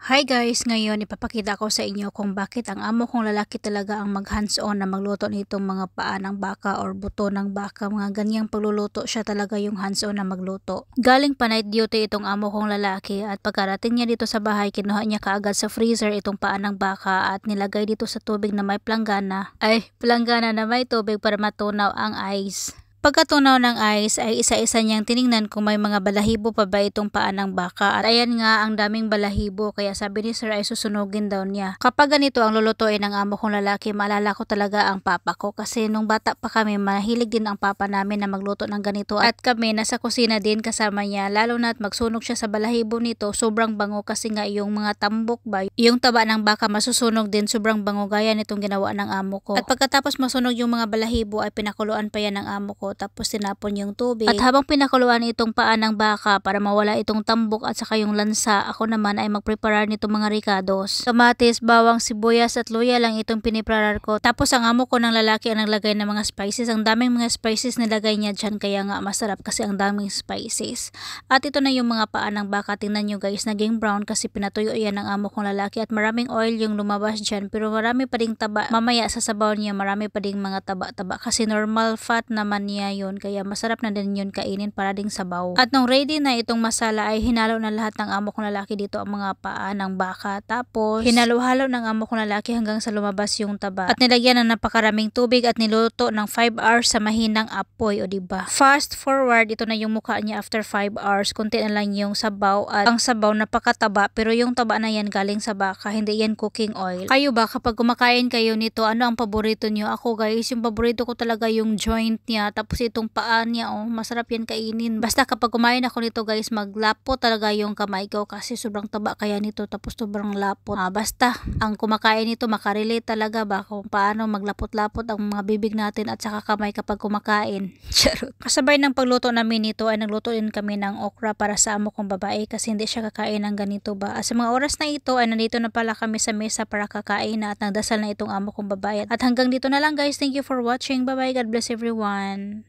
Hi guys! Ngayon ipapakita ko sa inyo kung bakit ang amo kong lalaki talaga ang mag hands-on na magluto nitong mga paa ng baka or buto ng baka. Mga ganyang pagluluto siya talaga yung hands-on na magluto. Galing pa night duty itong amo kong lalaki at pagkarating niya dito sa bahay, kinuha niya kaagad sa freezer itong paa ng baka at nilagay dito sa tubig na may planggana. Planggana na may tubig para matunaw ang ice. Pagkatunaw ng ice ay isa-isa niyang tiningnan kung may mga balahibo pa ba itong paa ng baka at ayan nga ang daming balahibo, kaya sabi ni sir ay susunugin daw niya. Kapag ganito ang lulutuin ng amo kong lalaki, maalala ko talaga ang papa ko kasi nung bata pa kami mahilig din ang papa namin na magluto ng ganito at kami nasa kusina din kasama niya, lalo na at magsunog siya sa balahibo nito. Sobrang bango kasi nga yung mga tambok ba, yung taba ng baka masusunog din, sobrang bango gaya nitong ginawa ng amo ko. At pagkatapos masunog yung mga balahibo ay pinakuluan pa yan ng amo ko, tapos tinapon yung tubig. At habang pinakuluan itong paa ng baka para mawala itong tambok at saka yung lansa, ako naman ay magpreparar nitong mga ricados. Kamatis, bawang, sibuyas at luya lang itong pinipreparar ko. Tapos ang amo ko ng lalaki ang naglagay ng mga spices. Ang daming mga spices nilagay niya dyan, kaya nga masarap kasi ang daming spices. At ito na yung mga paa ng baka. Tingnan nyo guys, naging brown kasi pinatuyo yan ng amo kong lalaki at maraming oil yung lumabas dyan, pero marami pa ding taba. Mamaya sa sabaw niya marami pa ding mga taba-taba kasi normal fat naman niya yun, kaya masarap na din yun kainin para ding sabaw. At nung ready na itong masala ay hinalo na lahat ng amo kong lalaki dito ang mga paa ng baka, tapos hinalo-halo ng amo kong lalaki hanggang sa lumabas yung taba at nilagyan ng napakaraming tubig at niluto ng 5 hours sa mahinang apoy. O diba, fast forward, ito na yung mukha niya after 5 hours. Kunti na lang yung sabaw at ang sabaw napakataba, pero yung taba na yan galing sa baka, hindi yan cooking oil. Kayo ba kapag kumakain kayo nito, ano ang paborito nyo? Ako guys, yung paborito ko talaga yung joint niya, tapos itong paa niya, masarap yan kainin. Basta kapag kumain ako nito guys, maglapot talaga yung kamay ko kasi sobrang taba kaya nito, tapos sobrang lapot. Basta ang kumakain nito makarelate talaga ba kung paano maglapot-lapot ang mga bibig natin at saka kamay kapag kumakain. Charot. Kasabay ng pagluto namin nito ay nagluto din kami ng okra para sa amo kong babae kasi hindi siya kakain ng ganito ba. At sa mga oras na ito ay nandito na pala kami sa mesa para kakain na at nagdasal na itong amo kong babae. At hanggang dito na lang guys. Thank you for watching. Bye bye. God bless everyone.